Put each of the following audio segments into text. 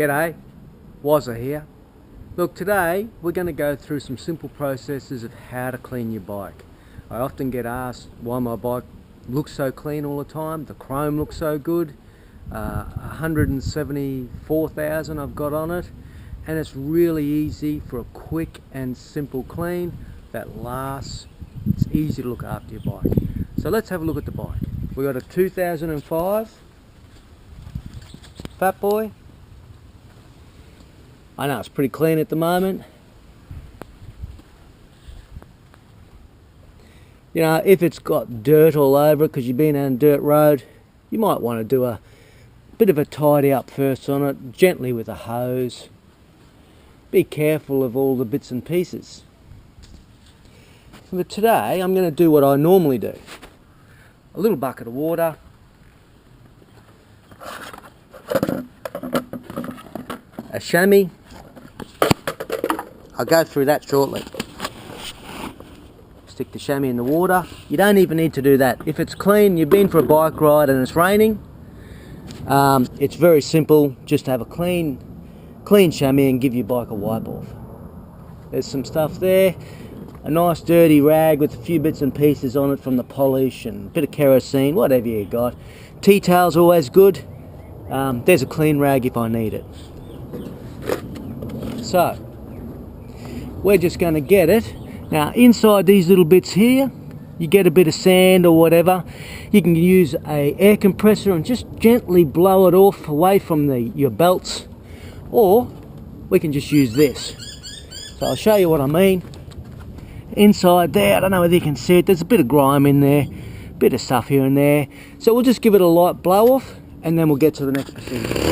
G'day, Wazza here. Look, today we're going to go through some simple processes of how to clean your bike. I often get asked why my bike looks so clean all the time. The chrome looks so good. 174,000 I've got on it, and it's really easy for a quick and simple clean that lasts. It's easy to look after your bike. So let's have a look at the bike. We got a 2005 Fat Boy. I know it's pretty clean at the moment. You know, if it's got dirt all over it because you've been on a dirt road, you might want to do a bit of a tidy up first on it, gently with a hose. Be careful of all the bits and pieces. But today I'm going to do what I normally do. A little bucket of water, a chamois. I'll go through that shortly. Stick the chamois in the water. You don't even need to do that. If it's clean, you've been for a bike ride and it's raining, it's very simple. Just have a clean chamois and give your bike a wipe off. There's some stuff there. A nice dirty rag with a few bits and pieces on it from the polish and a bit of kerosene, whatever you got. Tea towel's always good. There's a clean rag if I need it. So, we're just going to get it. Now, inside these little bits here, you get a bit of sand or whatever. You can use a air compressor and just gently blow it off away from your belts. Or, we can just use this. So I'll show you what I mean. Inside there, I don't know whether you can see it, there's a bit of grime in there, bit of stuff here and there. So we'll just give it a light blow off and then we'll get to the next procedure.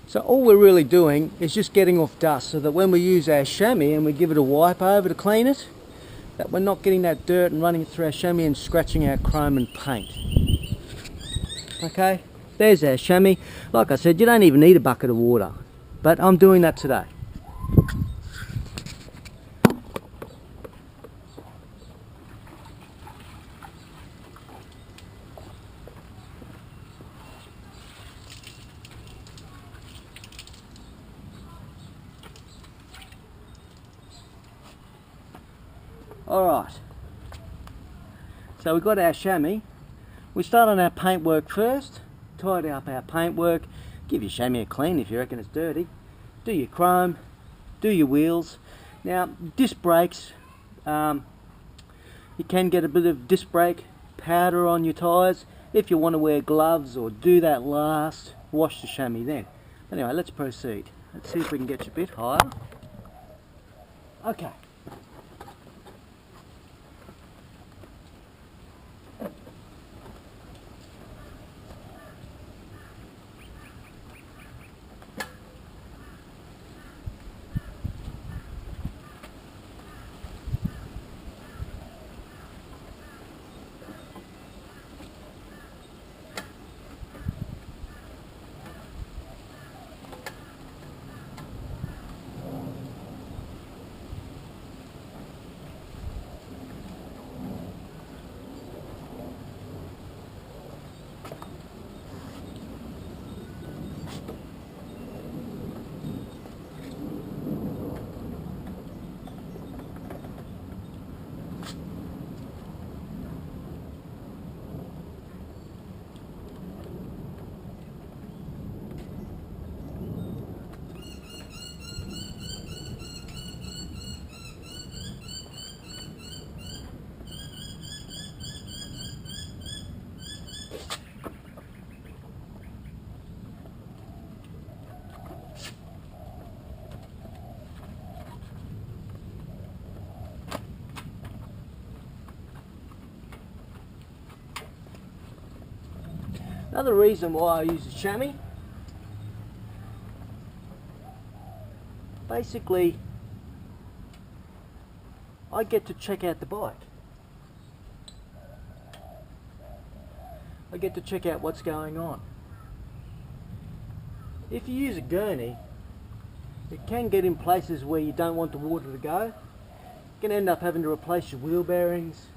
So all we're really doing is just getting off dust so that when we use our chamois and we give it a wipe over to clean it, that we're not getting that dirt and running it through our chamois and scratching our chrome and paint. Okay, there's our chamois. Like I said, you don't even need a bucket of water, but I'm doing that today. Alright, so we've got our chamois. We start on our paintwork first, tidy up our paintwork, give your chamois a clean if you reckon it's dirty, do your chrome, do your wheels. Now, disc brakes, you can get a bit of disc brake powder on your tyres. If you want to wear gloves or do that last, wash the chamois then. Anyway, let's proceed. Let's see if we can get you a bit higher. Okay. Another reason why I use a chamois, basically I get to check out the bike. I get to check out what's going on. If you use a gurney, it can get in places where you don't want the water to go. You can end up having to replace your wheel bearings,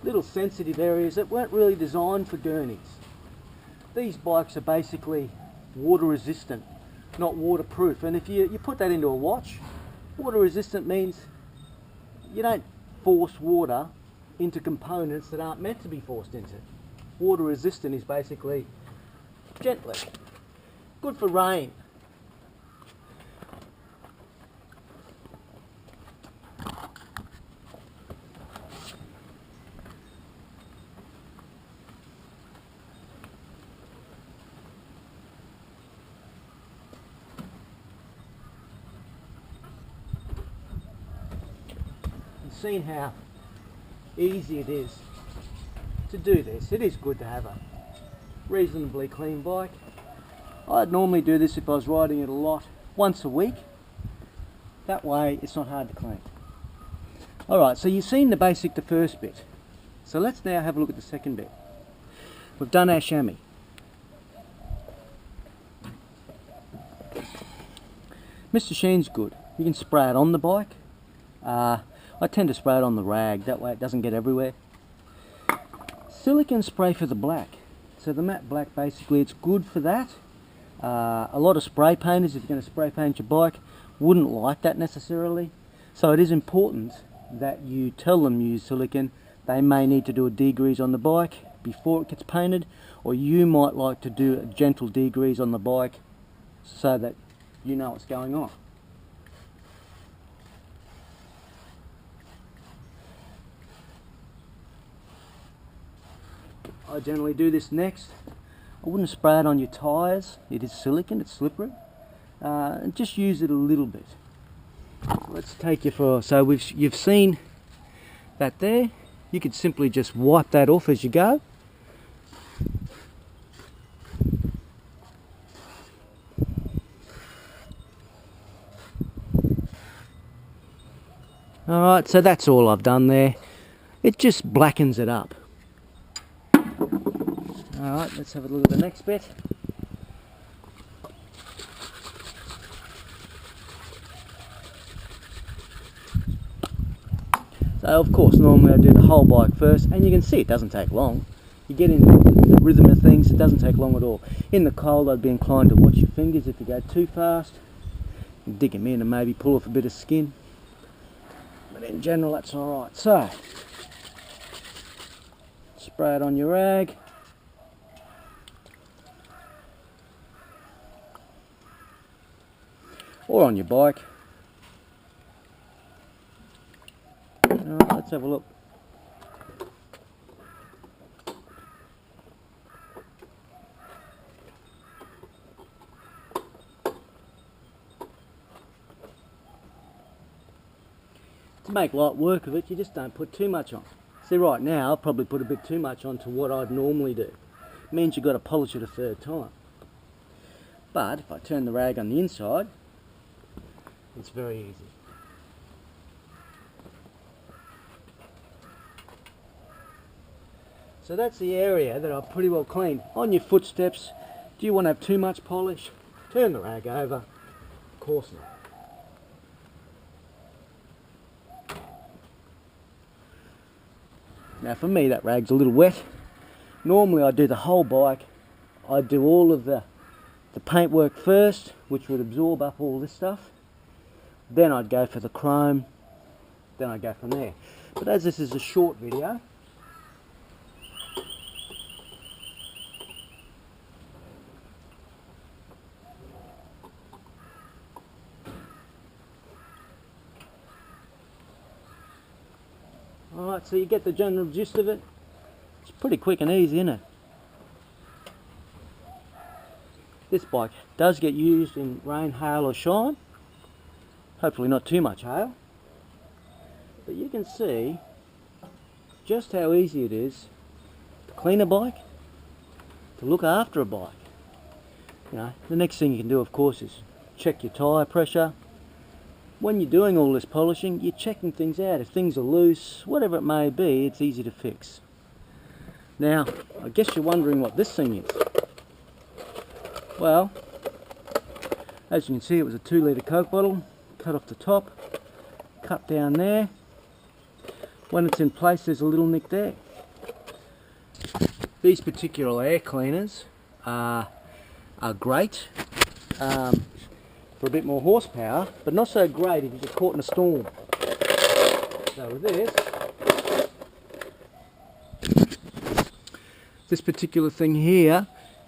little sensitive areas that weren't really designed for gurneys. These bikes are basically water resistant, not waterproof, and if you put that into a watch, water resistant means you don't force water into components that aren't meant to be forced into. Water resistant is basically gently. Good for rain. You've seen how easy it is to do this. It is good to have a reasonably clean bike. I'd normally do this if I was riding it a lot, once a week. That way it's not hard to clean. Alright, so you've seen the first bit. So let's now have a look at the second bit. We've done our chamois. Mr. Sheen's good. You can spray it on the bike. I tend to spray it on the rag, that way it doesn't get everywhere. Silicone spray for the black. So the matte black, basically it's good for that. A lot of spray painters, if you're going to spray paint your bike, wouldn't like that necessarily. So it is important that you tell them use silicone. They may need to do a degrease on the bike before it gets painted, or you might like to do a gentle degrease on the bike so that you know what's going on. I generally do this next. I wouldn't spray it on your tyres. It is silicone, it's slippery. And just use it a little bit. So let's take you for, so you've seen that there. You could simply just wipe that off as you go. Alright, so that's all I've done there. It just blackens it up. Alright, let's have a look at the next bit. So of course normally I do the whole bike first, and you can see it doesn't take long. You get in the rhythm of things, it doesn't take long at all. In the cold I'd be inclined to watch your fingers if you go too fast. You dig them in and maybe pull off a bit of skin. But in general that's alright. So, spray it on your rag. Or on your bike. Alright, let's have a look. To make light work of it, you just don't put too much on. See, right now I'll probably put a bit too much on to what I'd normally do. It means you've got to polish it a third time. But if I turn the rag on the inside, it's very easy. So that's the area that I've pretty well cleaned. On your footsteps, do you want to have too much polish? Turn the rag over. Of course not. Now for me that rag's a little wet. Normally I do the whole bike. I do all of the paintwork first, which would absorb up all this stuff. Then I'd go for the chrome. Then I'd go from there. But as this is a short video, alright, so you get the general gist of it. It's pretty quick and easy, isn't it? This bike does get used in rain, hail or shine. Hopefully not too much hail. But you can see just how easy it is to clean a bike, to look after a bike. You know, the next thing you can do of course is check your tyre pressure, when you're doing all this polishing, you're checking things out. If things are loose, whatever it may be, it's easy to fix. Now, I guess you're wondering what this thing is. Well, as you can see, it was a 2-litre Coke bottle, cut off the top, cut down there. When it's in place, there's a little nick there. These particular air cleaners are great for a bit more horsepower, but not so great if you get caught in a storm. So with this particular thing here,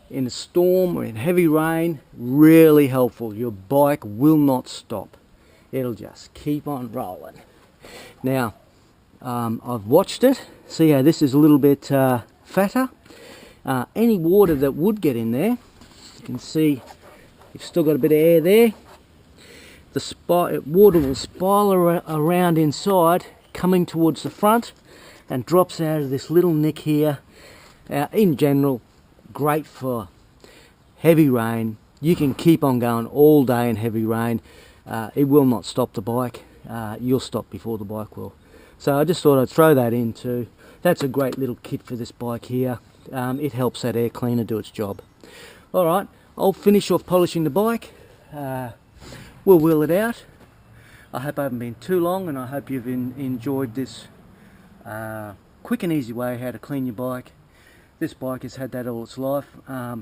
in a storm or in heavy rain, really helpful. Your bike will not stop. It'll just keep on rolling. Now, I've watched it. See how this is a little bit fatter? Any water that would get in there, you can see you've still got a bit of air there. The water will spiral around inside, coming towards the front, and drops out of this little nick here. In general, great for heavy rain. You can keep on going all day in heavy rain. It will not stop the bike. You'll stop before the bike will. So I just thought I'd throw that in too. That's a great little kit for this bike here. It helps that air cleaner do its job. Alright, I'll finish off polishing the bike. We'll wheel it out. I hope I haven't been too long, and I hope you've enjoyed this quick and easy way how to clean your bike. This bike has had that all its life. I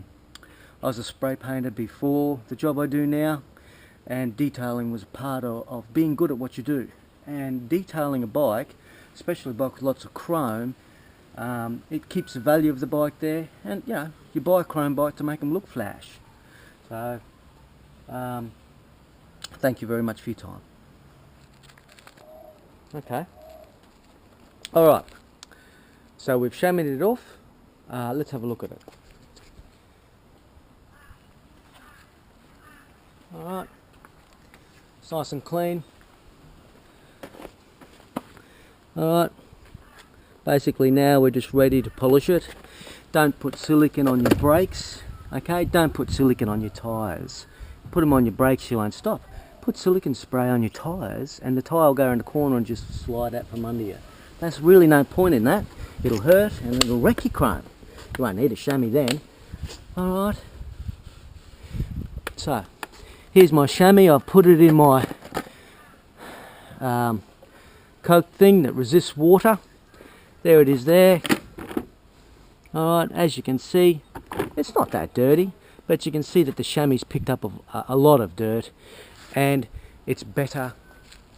was a spray painter before the job I do now, and detailing was part of being good at what you do. And detailing a bike, especially a bike with lots of chrome, it keeps the value of the bike there, and you know, you buy a chrome bike to make them look flash. So thank you very much for your time. Okay, alright, so we've chamoised it off. Let's have a look at it. Alright, it's nice and clean. Alright, basically now we're just ready to polish it. Don't put silicone on your brakes, okay? Don't put silicone on your tyres. Put them on your brakes, you won't stop. Put silicone spray on your tyres and the tyre will go in the corner and just slide out from under you. There's really no point in that. It'll hurt and it'll wreck your chrome. You won't need a chamois then. Alright. So, here's my chamois. I've put it in my Coke thing that resists water. There it is there. Alright, as you can see, it's not that dirty, but you can see that the chamois picked up a lot of dirt, and it's better,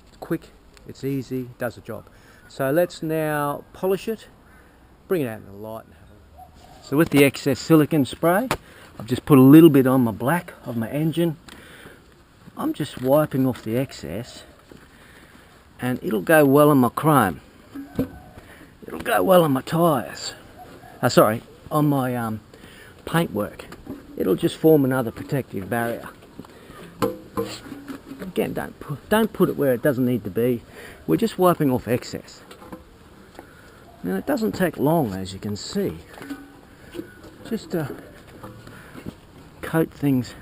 it's quick, it's easy, does the job. So let's now polish it, bring it out in the light and have a look. So with the excess silicone spray, I've just put a little bit on my black of my engine. I'm just wiping off the excess, and it'll go well on my chrome. It'll go well on my tyres. Sorry, on my paintwork. It'll just form another protective barrier. Again, don't put it where it doesn't need to be. We're just wiping off excess. Now it doesn't take long, as you can see. Just coat things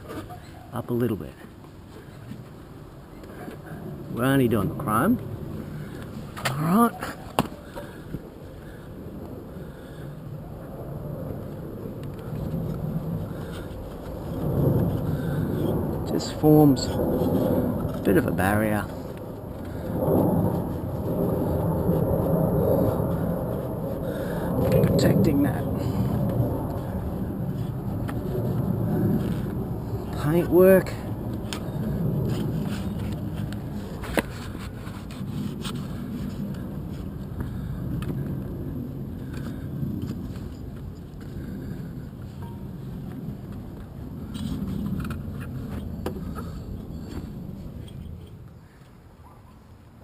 up a little bit. We're only doing the chrome. Alright. Just forms a bit of a barrier. Protecting that paintwork.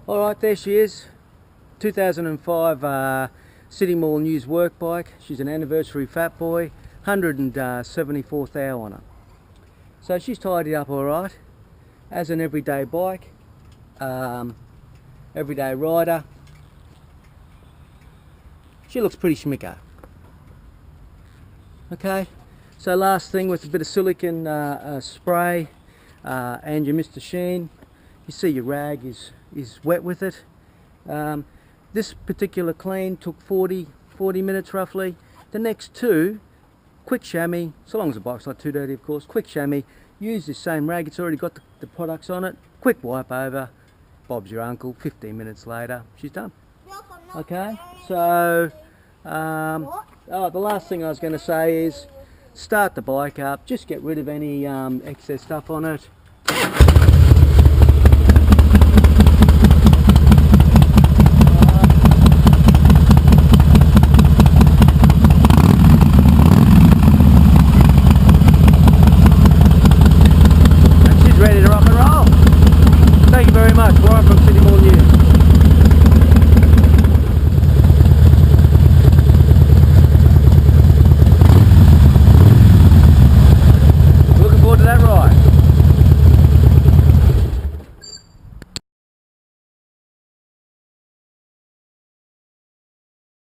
Alright, there she is, 2005 City Mall News work bike. She's an anniversary Fat Boy, 174th hour on her. So she's tidied up alright, as an everyday bike, everyday rider. She looks pretty schmicko. Okay, so last thing with a bit of silicone spray and your Mr. Sheen. You see your rag is wet with it. This particular clean took 40 minutes roughly. The next two, quick chamois, so long as the bike's not too dirty of course, quick chamois, use this same rag, it's already got the products on it, quick wipe over, Bob's your uncle, 15 minutes later, she's done. Okay, so the last thing I was going to say is start the bike up, just get rid of any excess stuff on it.